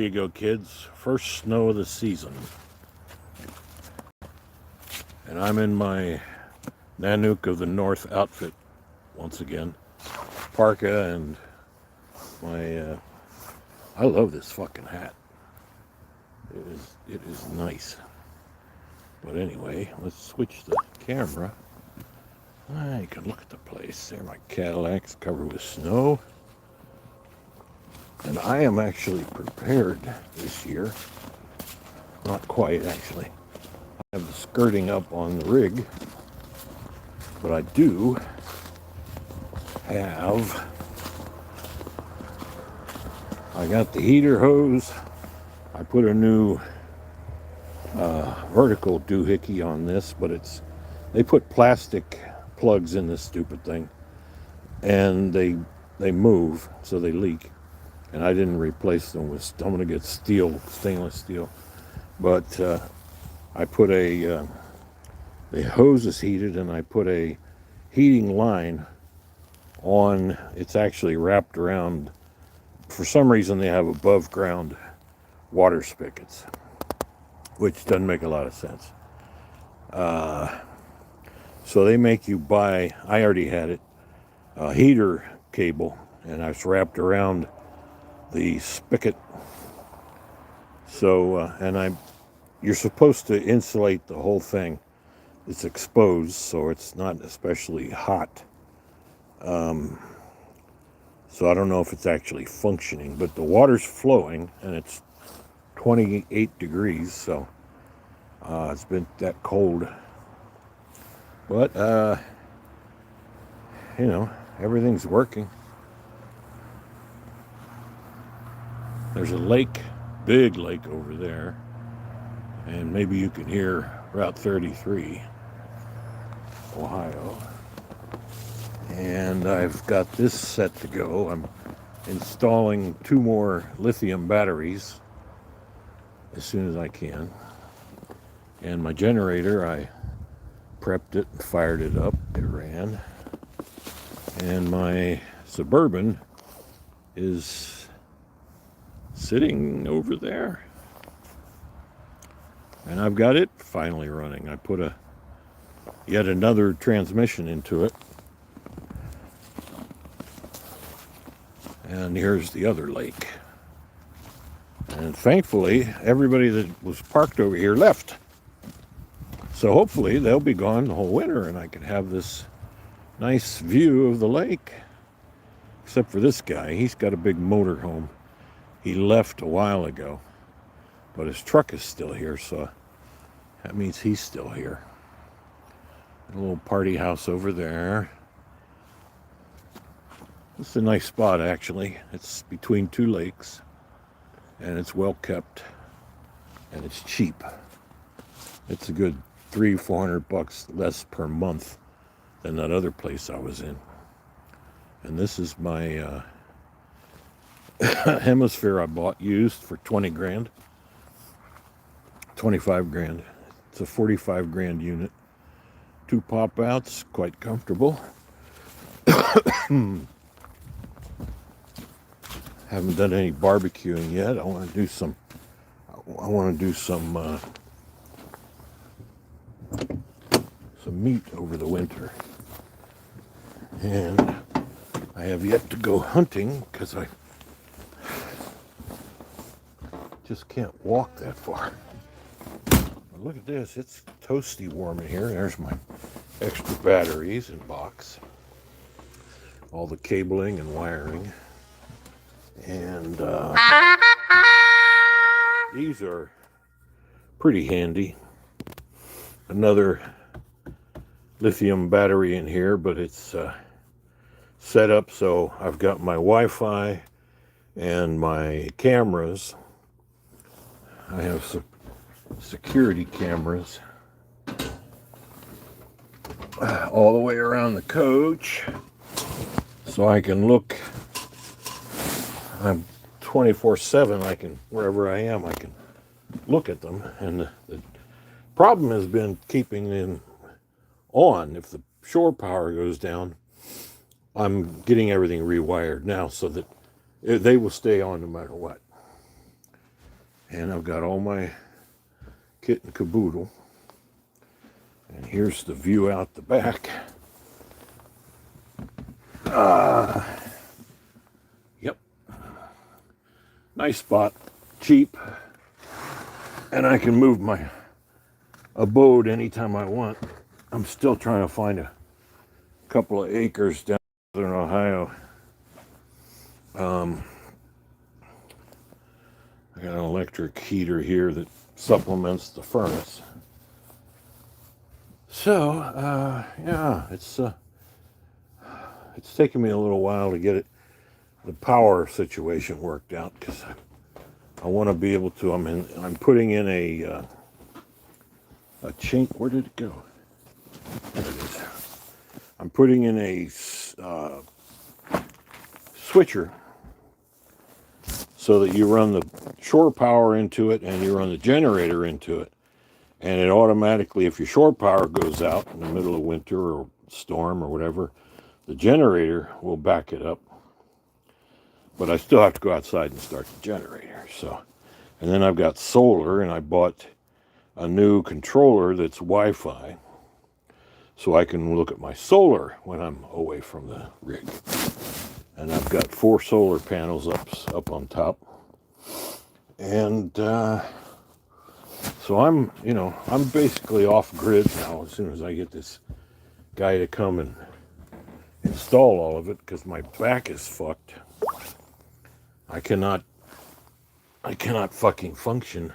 you go, kids. First snow of the season. And I'm in my Nanook of the North outfit once again. Parka and my, I love this fucking hat. It is nice. But anyway, let's switch the camera. You can look at the place. There, my Cadillac's covered with snow. And I am actually prepared this year. Not quite, actually. I have the skirting up on the rig. But I do have... I got the heater hose. I put a new vertical doohickey on this, but they put plastic plugs in this stupid thing, and they move, so they leak. And I didn't replace them with. I'm gonna get stainless steel. But I put the hose is heated, and I put a heating line on. It's actually wrapped around. For some reason, they have above ground water spigots, which doesn't make a lot of sense. So they make you buy, I already had it, a heater cable, and I was wrapped around the spigot. So, you're supposed to insulate the whole thing. It's exposed, so it's not especially hot. So I don't know if it's actually functioning, but the water's flowing, and it's 28 degrees, so it's been that cold. But, everything's working. There's a lake, big lake over there, and maybe you can hear Route 33, Ohio. And I've got this set to go. I'm installing 2 more lithium batteries as soon as I can. And my generator, I prepped it and fired it up. It ran. And my Suburban is sitting over there. And I've got it finally running. I put yet another transmission into it. And here's the other lake. And thankfully, everybody that was parked over here left. So hopefully they'll be gone the whole winter, and I can have this nice view of the lake. Except for this guy. He's got a big motorhome. He left a while ago. But his truck is still here, so that means he's still here. A little party house over there. It's a nice spot, actually. It's between 2 lakes, and it's well kept, and it's cheap. It's a good $300-400 less per month than that other place I was in. And this is my Hemisphere I bought used for 20 grand, 25 grand. It's a 45 grand unit. 2 pop outs, quite comfortable. Haven't done any barbecuing yet. I want to do some meat over the winter. And I have yet to go hunting because I just can't walk that far. But look at this. It's toasty warm in here. There's my extra batteries and box. All the cabling and wiring. And these are pretty handy. Another lithium battery in here, but it's set up so I've got my Wi-Fi and my cameras. I have some security cameras all the way around the coach, so I can look. I'm 24/7. I can, wherever I am, I can look at them. And the problem has been keeping them on. If the shore power goes down, I'm getting everything rewired now so that they will stay on no matter what. And I've got all my kit and caboodle. And here's the view out the back. Yep. Nice spot, cheap. And I can move my abode anytime I want. I'm still trying to find a couple of acres down in Ohio. I got an electric heater here that supplements the furnace. So, yeah, it's taken me a little while to get the power situation worked out, because I want to be able to. I'm putting in a chink. Where did it go? There it is. I'm putting in a switcher so that you run the shore power into it and you run the generator into it, and it automatically, if your shore power goes out in the middle of winter or storm or whatever, the generator will back it up. But I still have to go outside and start the generator. So, and then I've got solar, and I bought a new controller that's Wi-Fi, so I can look at my solar when I'm away from the rig. And I've got 4 solar panels up on top. And so I'm basically off grid now as soon as I get this guy to come and install all of it, because my back is fucked. I cannot fucking function.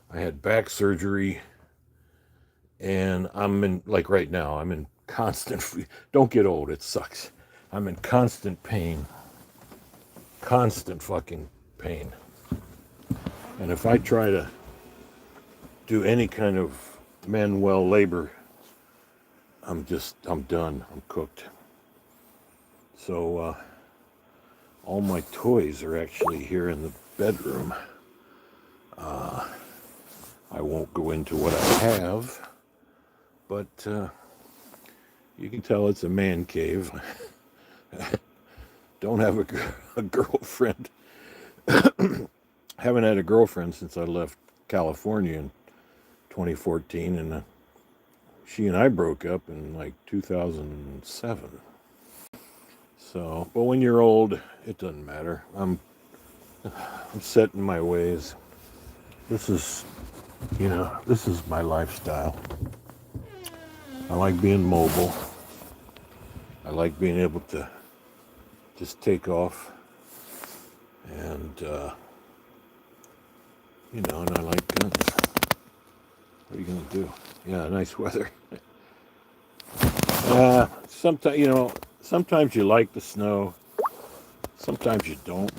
I had back surgery, and I'm in, like right now, I'm in constant, don't get old, it sucks. I'm in constant pain. Constant fucking pain. And if I try to do any kind of manual labor, I'm done. I'm cooked. So, all my toys are actually here in the bedroom. I won't go into what I have, but you can tell it's a man cave. Don't have a girlfriend. Haven't had a girlfriend since I left California in 2014, and she and I broke up in like 2007. So, but when you're old, it doesn't matter. I'm set in my ways. This is my lifestyle. I like being mobile. I like being able to just take off, and and I like guns. What are you gonna do? Yeah, nice weather. Sometimes you like the snow. Sometimes you don't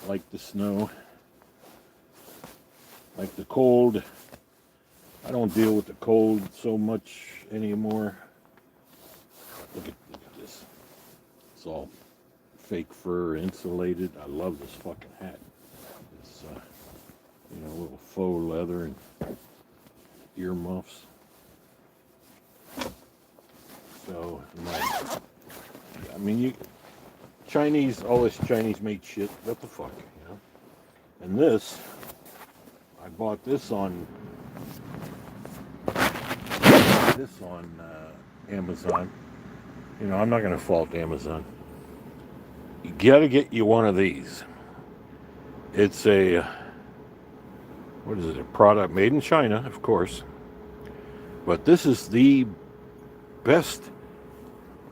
like the snow. Like the cold. I don't deal with the cold so much anymore. Look at this. It's all fake fur, insulated. I love this fucking hat. It's little faux leather and earmuffs. So, all this Chinese made shit. What the fuck, And this, I bought this on Amazon. I'm not going to fault Amazon. You got to get you one of these. It's a product made in China, of course. But this is the best.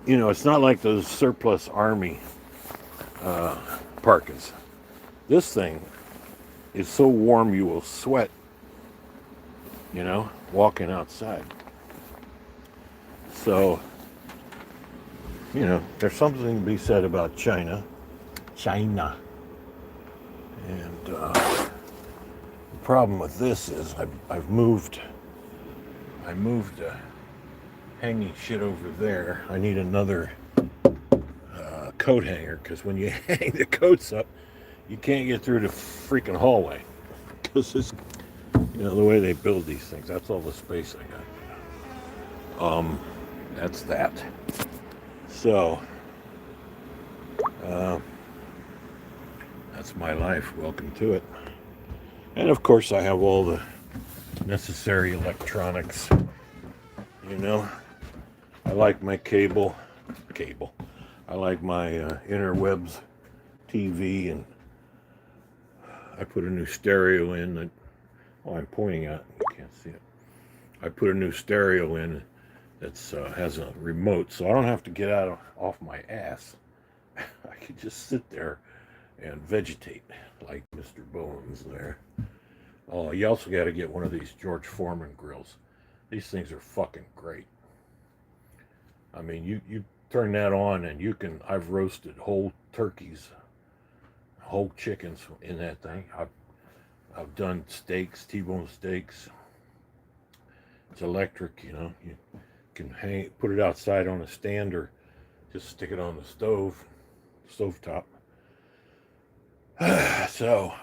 It's not like those surplus army parkas. This thing is so warm you will sweat, walking outside. So, there's something to be said about China. And the problem with this is I moved hanging shit over there. I need another coat hanger, because when you hang the coats up, you can't get through the freaking hallway, because it's the way they build these things. That's all the space I got. That's that. So that's my life. Welcome to it. And of course I have all the necessary electronics. You know, I like my cable. I like my interwebs TV, and I put a new stereo in that, I'm pointing at, you can't see it. I put a new stereo in that's has a remote, so I don't have to get off my ass. I could just sit there and vegetate like Mr. Bones there. Oh, you also got to get one of these George Foreman grills. These things are fucking great. I mean, you turn that on and I've roasted whole turkeys, whole chickens in that thing. I've done steaks, T-bone steaks. It's electric, you know. You can put it outside on a stand or just stick it on the stove top. So,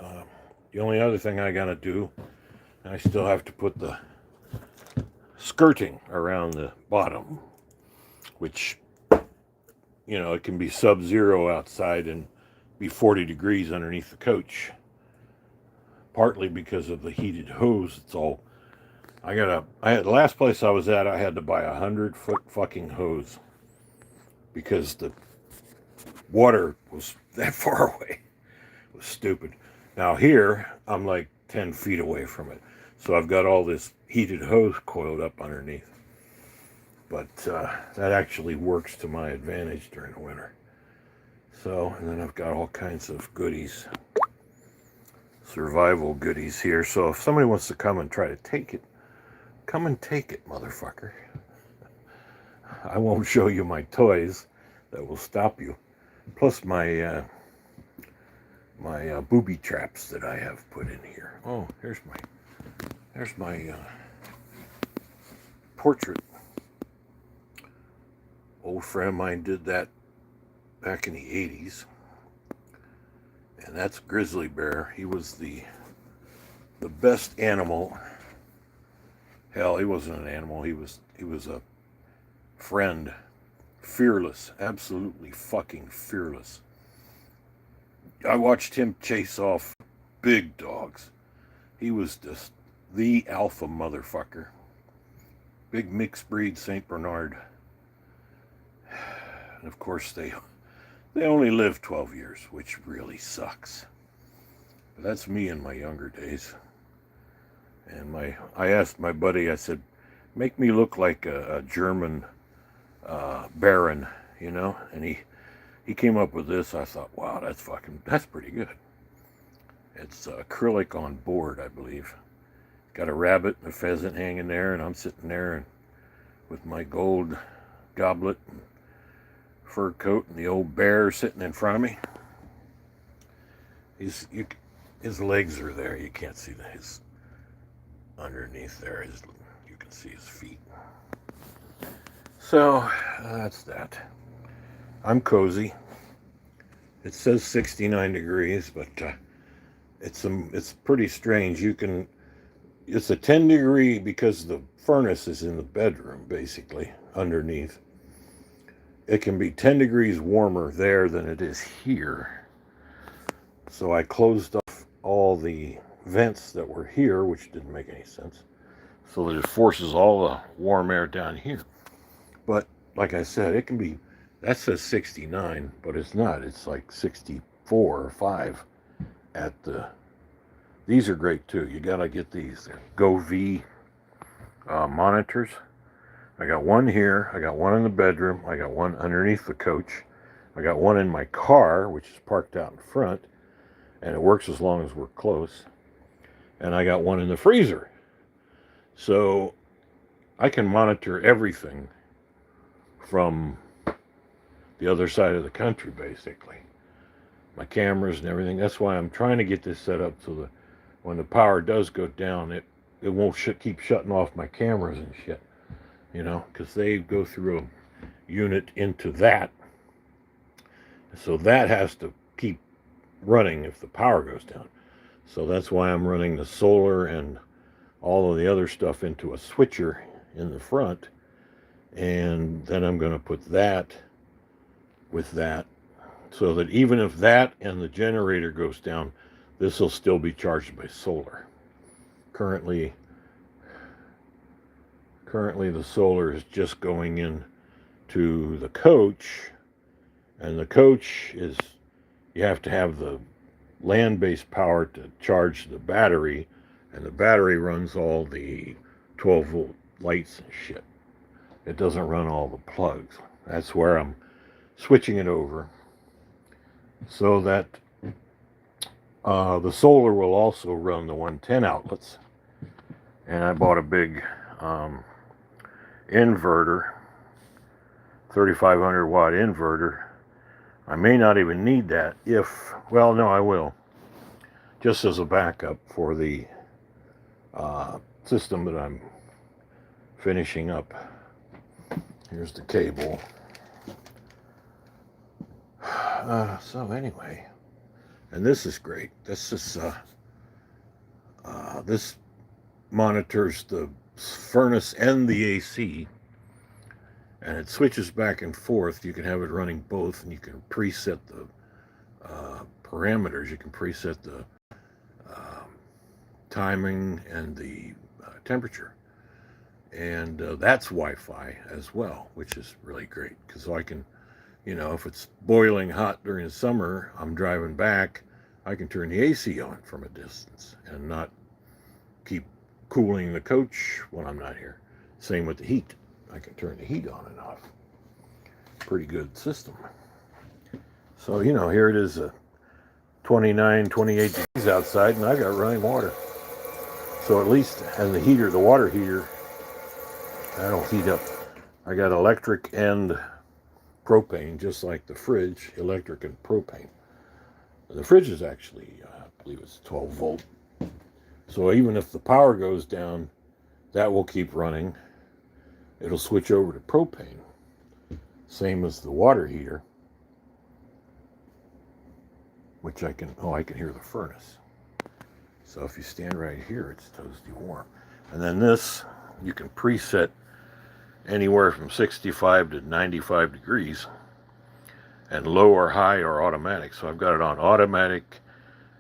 the only other thing I gotta do, I still have to put the skirting around the bottom, which, you know, it can be sub-zero outside and be 40 degrees underneath the coach. Partly because of the heated hose. It's all, the last place I was at, I had to buy a 100-foot fucking hose because the water was that far away. It was stupid. Now here, I'm like 10 feet away from it. So I've got all this heated hose coiled up underneath. But that actually works to my advantage during the winter. So, and then I've got all kinds of goodies, survival goodies here. So if somebody wants to come and try to take it, come and take it, motherfucker. I won't show you my toys. That will stop you. Plus my booby traps that I have put in here. Oh, there's my portrait. Old friend of mine did that back in the 80s. And that's Grizzly Bear. He was the best animal. Hell, he wasn't an animal. He was a friend. Fearless. Absolutely fucking fearless. I watched him chase off big dogs. He was just the alpha motherfucker. Big mixed breed St. Bernard. And of course they only live 12 years, which really sucks. But that's me in my younger days. And I asked my buddy, I said, make me look like a German baron, you know? And he came up with this. I thought, wow, that's pretty good. It's acrylic on board, I believe. Got a rabbit and a pheasant hanging there, and I'm sitting there and with my gold goblet and fur coat, and the old bear sitting in front of me. His legs are there. You can't see his underneath there. You can see his feet. So that's that. I'm cozy. It says 69 degrees, but it's pretty strange. It's a 10 degree because the furnace is in the bedroom, basically, underneath. It can be 10 degrees warmer there than it is here. So I closed off all the vents that were here, which didn't make any sense. So that it forces all the warm air down here. But like I said, it can be, that says 69, but it's not. It's like 64 or 5 at these are great too. You gotta get these. They're GoV monitors. I got one here. I got one in the bedroom. I got one underneath the coach. I got one in my car, which is parked out in front, and it works as long as we're close. And I got one in the freezer. So I can monitor everything from the other side of the country, basically. My cameras and everything. That's why I'm trying to get this set up so that when the power does go down, it won't keep shutting off my cameras and shit. You know, because they go through a unit into that. So that has to keep running if the power goes down. So that's why I'm running the solar and all of the other stuff into a switcher in the front. And then I'm going to put that with that, so that even if that and the generator goes down, this will still be charged by solar. Currently the solar is just going in to the coach, and the coach is, you have to have the land-based power to charge the battery, and the battery runs all the 12-volt lights and shit. It doesn't run all the plugs. That's where I'm switching it over, so that the solar will also run the 110 outlets. And I bought a big inverter, 3500 watt inverter. I may not even need that well, no, I will, just as a backup for the system that I'm finishing up. Here's the cable. So anyway, and this is great. This is this monitors the furnace and the AC, and it switches back and forth. You can have it running both, and you can preset the parameters. You can preset the timing and the temperature, and that's Wi-Fi as well, which is really great, because I can, if it's boiling hot during the summer, I'm driving back, I can turn the AC on from a distance and not keep cooling the coach when I'm not here. Same with the heat. I can turn the heat on and off. Pretty good system. So, here it is, 29, 28 degrees outside, and I got running water. So at least, and the water heater, that'll heat up. I got electric and propane, just like the fridge, electric and propane. The fridge is actually, I believe it's 12 volt. So even if the power goes down, that will keep running. It'll switch over to propane. Same as the water heater, which I can hear the furnace. So if you stand right here, it's toasty warm. And then this, you can preset anywhere from 65 to 95 degrees, and low or high or automatic. So I've got it on automatic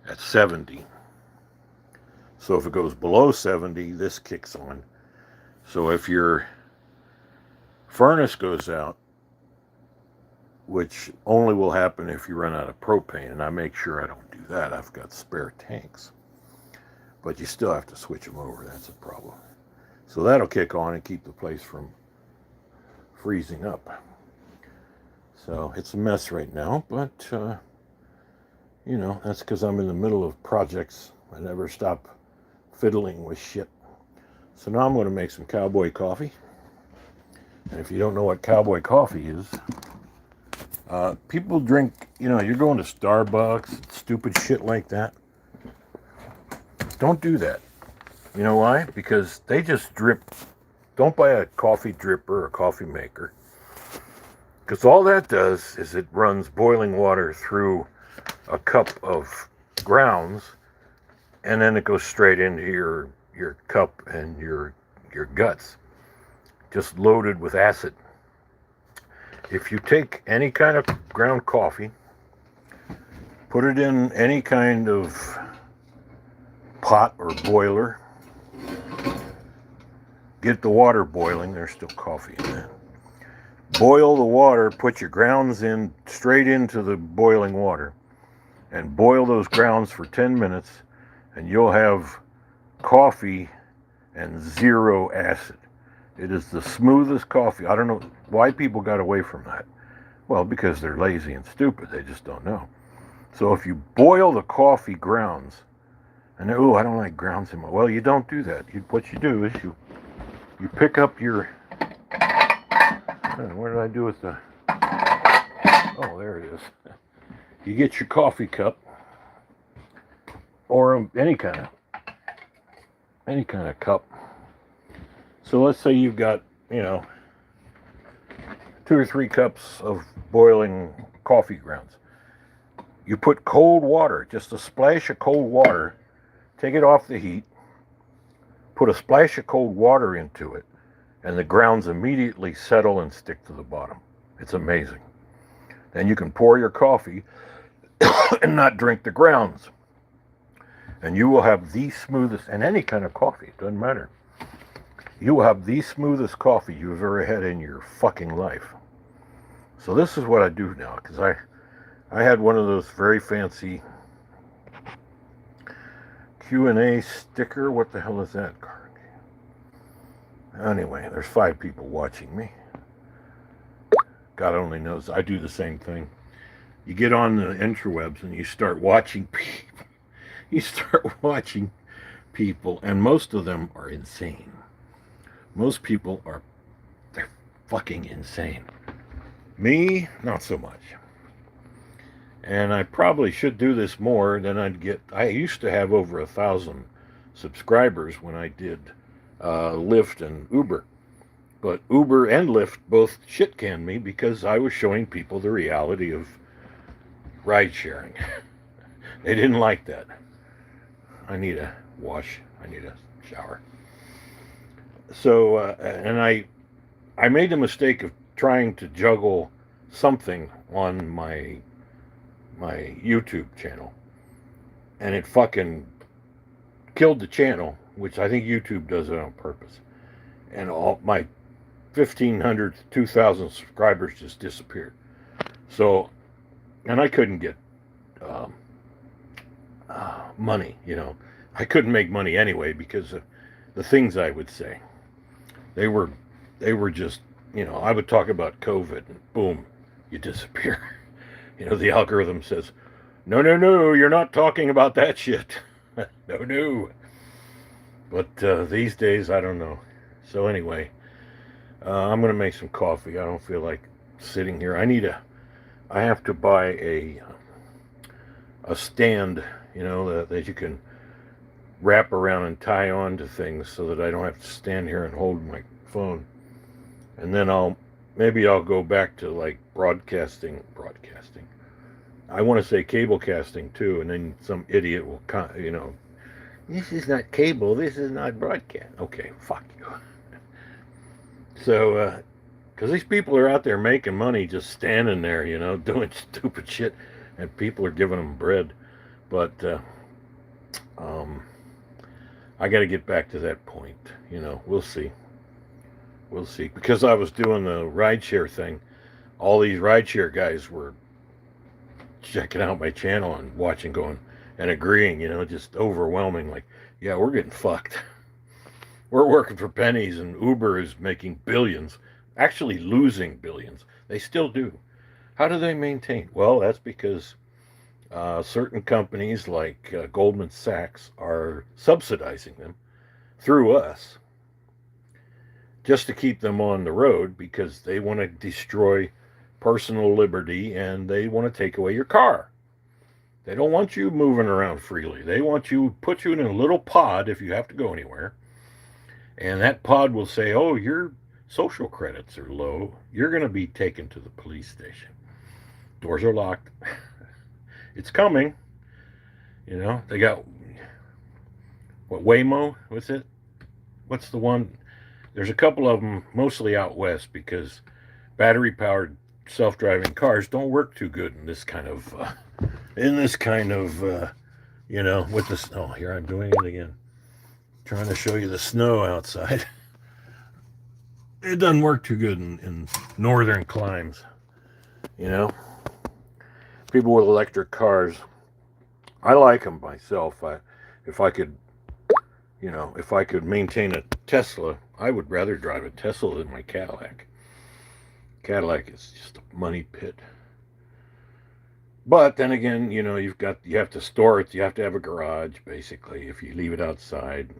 at 70. So if it goes below 70, this kicks on. So if your furnace goes out, which only will happen if you run out of propane, and I make sure I don't do that. I've got spare tanks. But you still have to switch them over. That's a problem. So that'll kick on and keep the place from freezing up. So it's a mess right now, but, that's because I'm in the middle of projects. I never stop fiddling with shit. So now I'm going to make some cowboy coffee. And if you don't know what cowboy coffee is, people drink, you're going to Starbucks, stupid shit like that. Don't do that. You know why? Because they just drip. Don't buy a coffee dripper or a coffee maker. Because all that does is it runs boiling water through a cup of grounds, and then it goes straight into your cup and your guts, just loaded with acid. If you take any kind of ground coffee, put it in any kind of pot or boiler, get the water boiling, there's still coffee in that. Boil the water, put your grounds in straight into the boiling water, and boil those grounds for 10 minutes, and you'll have coffee and zero acid. It is the smoothest coffee. I don't know why people got away from that. Well, because they're lazy and stupid. They just don't know. So if you boil the coffee grounds, and I don't like grounds in my... Well, you don't do that. What you do is you pick up your... What did I do with the... Oh, there it is. You get your coffee cup, or any kind of cup. So let's say you've got, 2 or 3 cups of boiling coffee grounds. You put cold water, just a splash of cold water, take it off the heat, put a splash of cold water into it, and the grounds immediately settle and stick to the bottom. It's amazing. Then you can pour your coffee and not drink the grounds. And you will have the smoothest, and any kind of coffee, it doesn't matter. You will have the smoothest coffee you've ever had in your fucking life. So this is what I do now, because I had one of those very fancy Q&A sticker. What the hell is that? Anyway, there's 5 people watching me. God only knows I do the same thing. You get on the interwebs and you start watching people. You start watching people, and most of them are insane. Most people they're fucking insane. Me, not so much. And I probably should do this more than I'd get. I used to have over 1,000 subscribers when I did Lyft and Uber. But Uber and Lyft both shit-canned me because I was showing people the reality of ride sharing. They didn't like that. I need a wash. I need a shower. So, and I made the mistake of trying to juggle something on my YouTube channel, and it fucking killed the channel, which I think YouTube does it on purpose. And all my 1,500 to 2,000 subscribers just disappeared. So, and I couldn't get money, you know. I couldn't make money anyway because of the things I would say. They were just, you know, I would talk about COVID and boom, you disappear. You know, the algorithm says, no, you're not talking about that shit. No. But these days, I don't know. So anyway, I'm going to make some coffee. I don't feel like sitting here. I have to buy a stand, you know, that you can wrap around and tie on to things so that I don't have to stand here and hold my phone. And then maybe I'll go back to like broadcasting. I want to say cable casting too, and then some idiot will, you know, this is not cable, this is not broadcast. Okay, fuck you. So, because these people are out there making money just standing there, you know, doing stupid shit, and people are giving them bread. But I got to get back to that point, you know. We'll see. Because I was doing the rideshare thing, all these rideshare guys were checking out my channel and watching, going and agreeing, you know, just overwhelming. Like, yeah, we're getting fucked. We're working for pennies, and Uber is making billions, actually losing billions. They still do. How do they maintain? Well, that's because certain companies like Goldman Sachs are subsidizing them through us just to keep them on the road, because they want to destroy personal liberty and they want to take away your car. They don't want you moving around freely. They want you, put you in a little pod if you have to go anywhere. And that pod will say, oh, your social credits are low. You're going to be taken to the police station. Doors are locked. It's coming. You know, they got, what, Waymo? What's it? What's the one? There's a couple of them, mostly out west, because battery-powered self-driving cars don't work too good in this kind of, you know, with the snow. Here I'm doing it again. Trying to show you the snow outside. It doesn't work too good in northern climes, you know. People with electric cars, I like them myself. If I could maintain a Tesla, I would rather drive a Tesla than my Cadillac. Cadillac is just a money pit. But then again, you know, you have to store it. You have to have a garage, basically. If you leave it outside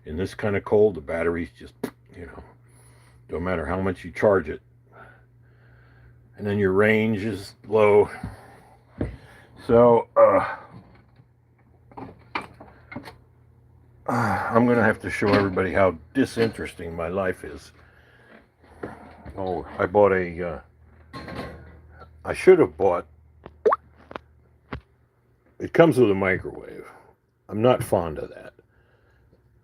in this kind of cold, the batteries just, you know, don't matter how much you charge it. And then your range is low. So, I'm going to have to show everybody how disinteresting my life is. Oh, I bought I should have bought, it comes with a microwave. I'm not fond of that.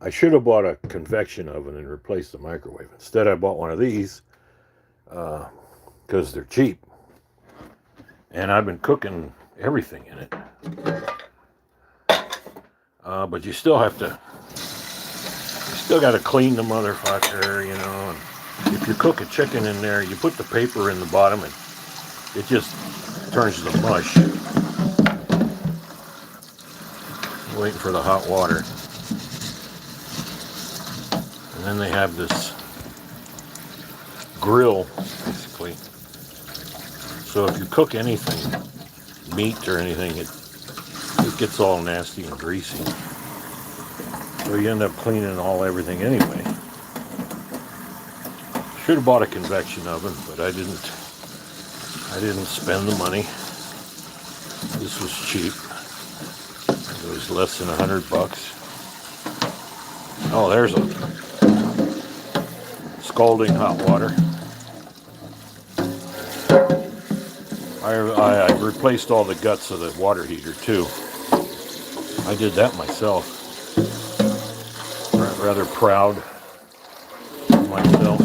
I should have bought a convection oven and replaced the microwave. Instead, I bought one of these because they're cheap. And I've been cooking everything in it. But you still have to, you still got to clean the motherfucker, you know. And if you cook a chicken in there, you put the paper in the bottom and it just turns to mush. Waiting for the hot water. And then they have this grill, basically. So if you cook anything, meat or anything, it gets all nasty and greasy. So you end up cleaning everything anyway. Should have bought a convection oven, but I didn't spend the money. This was cheap. It was less than $100. Oh, there's a scalding hot water. I replaced all the guts of the water heater too. I did that myself. Rather proud of myself.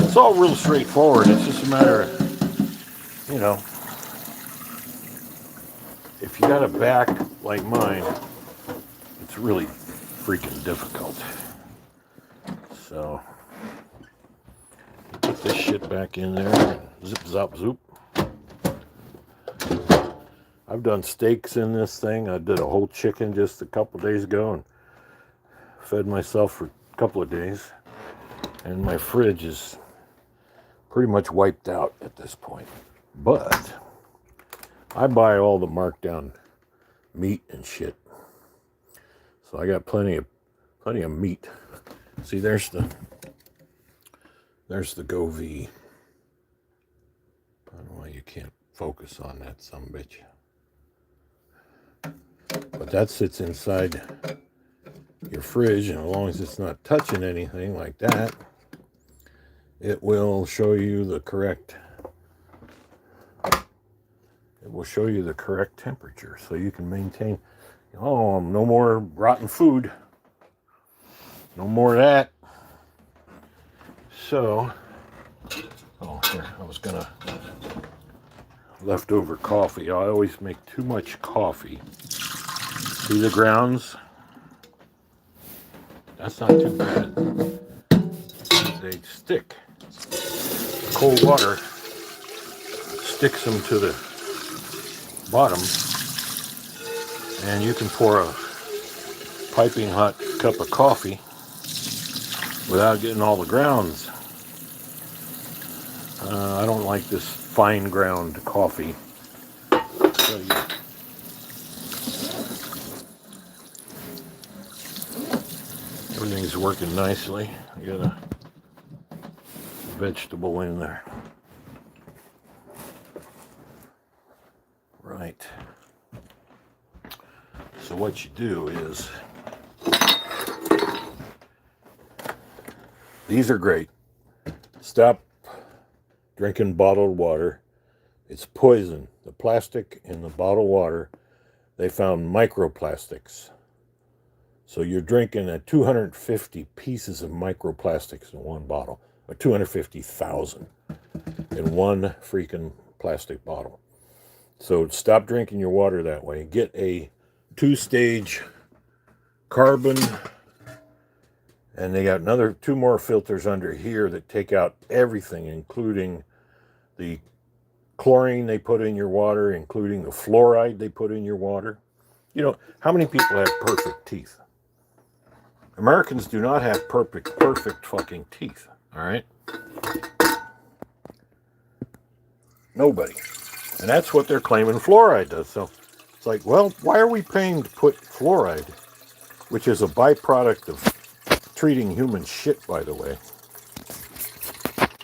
It's all real straightforward. It's just a matter of, you know, if you got a back like mine, it's really freaking difficult. So, put this shit back in there. Zip, zop, zoop. I've done steaks in this thing. I did a whole chicken just a couple days ago and fed myself for a couple of days. And my fridge is pretty much wiped out at this point. But I buy all the marked down meat and shit. So I got plenty of meat. See, there's the Govee. I don't know why you can't focus on that sumbitch. But that sits inside your fridge, and as long as it's not touching anything like that, it will show you the correct temperature, so you can maintain. Oh, no more rotten food. No more of that. So, here, I was gonna leftover coffee. I always make too much coffee. See the grounds? That's not too bad. They stick. Cold water sticks them to the bottom, and you can pour a piping hot cup of coffee without getting all the grounds. I don't like this fine ground coffee. So everything's working nicely. I got a vegetable in there. Right. So what you do is, these are great. Stop drinking bottled water. It's poison. The plastic in the bottled water, they found microplastics. So you're drinking 250 pieces of microplastics in one bottle, or 250,000 in one freaking plastic bottle. So stop drinking your water that way. Get a 2-stage carbon, and they got 2 more filters under here that take out everything, including the chlorine they put in your water, including the fluoride they put in your water. You know, how many people have perfect teeth? Americans do not have perfect fucking teeth, all right? Nobody. And that's what they're claiming fluoride does. So it's like, well, why are we paying to put fluoride, which is a byproduct of treating human shit, by the way?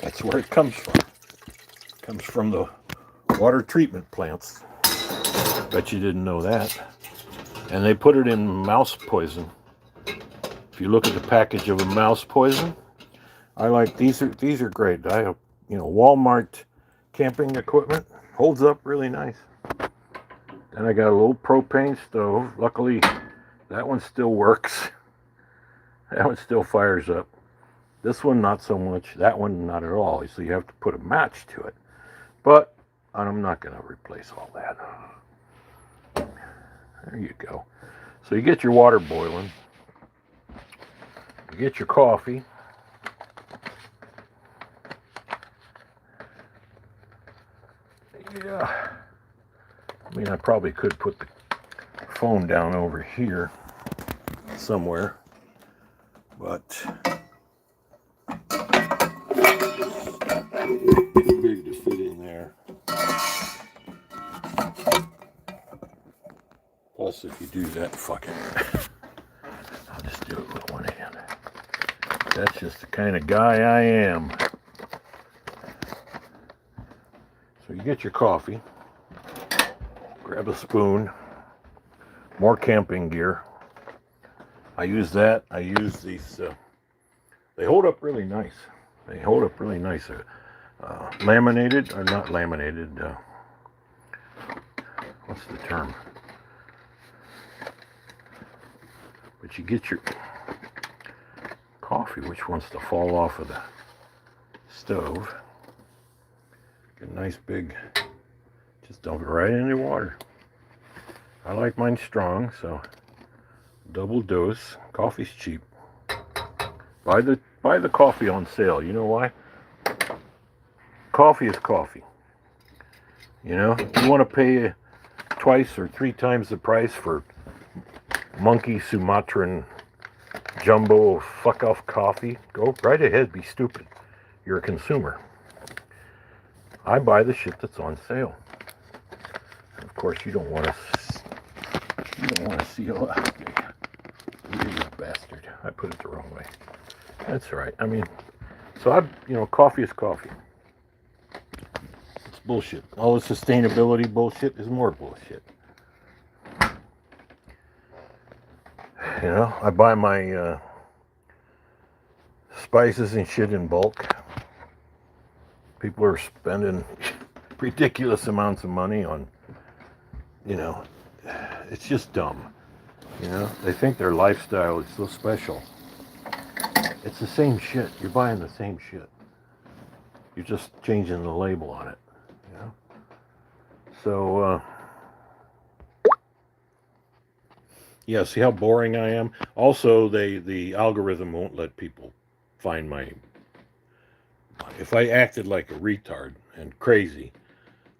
That's where it comes from. It comes from the water treatment plants. Bet you didn't know that. And they put it in mouse poison. If you look at the package of a mouse poison, I like these are great. I have, Walmart camping equipment, holds up really nice. Then I got a little propane stove. Luckily, that one still works. That one still fires up. This one not so much. That one not at all. So you have to put a match to it. But I'm not going to replace all that. There you go. So you get your water boiling. You get your coffee. Yeah. I mean, I probably could put the phone down over here somewhere, but it's big to fit in there. Plus, if you do that, fuck it. I'll just do it with one hand. That's just the kind of guy I am. So you get your coffee, grab a spoon, more camping gear. I use that. I use these. They hold up really nice. They hold up really nice. Laminated, or not laminated. What's the term? But you get your coffee, which wants to fall off of the stove. Get a nice big, just dump it right in the water. I like mine strong, so double dose. Coffee's cheap. Buy the coffee on sale. You know why? Coffee is coffee. You know, you want to pay twice or three times the price for monkey Sumatran jumbo fuck off coffee? Go right ahead. Be stupid. You're a consumer. I buy the shit that's on sale. And of course, you don't want to seal out. You bastard. I put it the wrong way. That's right. I mean, so coffee is coffee. It's bullshit. All the sustainability bullshit is more bullshit. You know, I buy my spices and shit in bulk. People are spending ridiculous amounts of money on, it's just dumb. You know, they think their lifestyle is so special. It's the same shit. You're buying the same shit. You're just changing the label on it. You know? So, yeah, see how boring I am? Also, the algorithm won't let people find my... If I acted like a retard and crazy,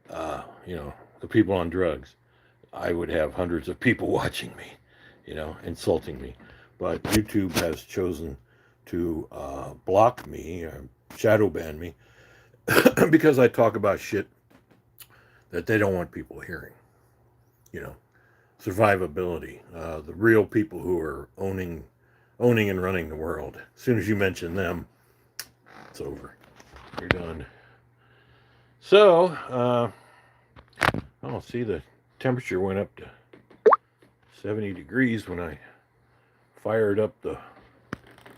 the people on drugs, I would have hundreds of people watching me, insulting me. But YouTube has chosen to block me or shadow ban me because I talk about shit that they don't want people hearing. Survivability, the real people who are owning and running the world. As soon as you mention them, it's over. You're done. So, see, the temperature went up to 70 degrees when I fired up the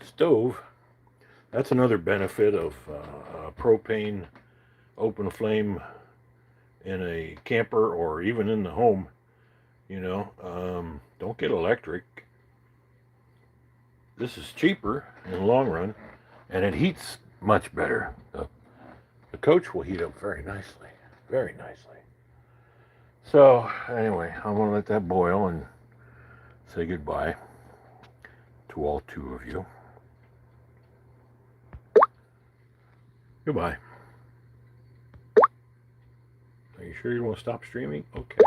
stove. That's another benefit of propane open flame in a camper or even in the home. Don't get electric. This is cheaper in the long run, and it heats much better. The coach will heat up very nicely. Very nicely. So, anyway, I'm going to let that boil and say goodbye to all two of you. Goodbye. Are you sure you want to stop streaming? Okay.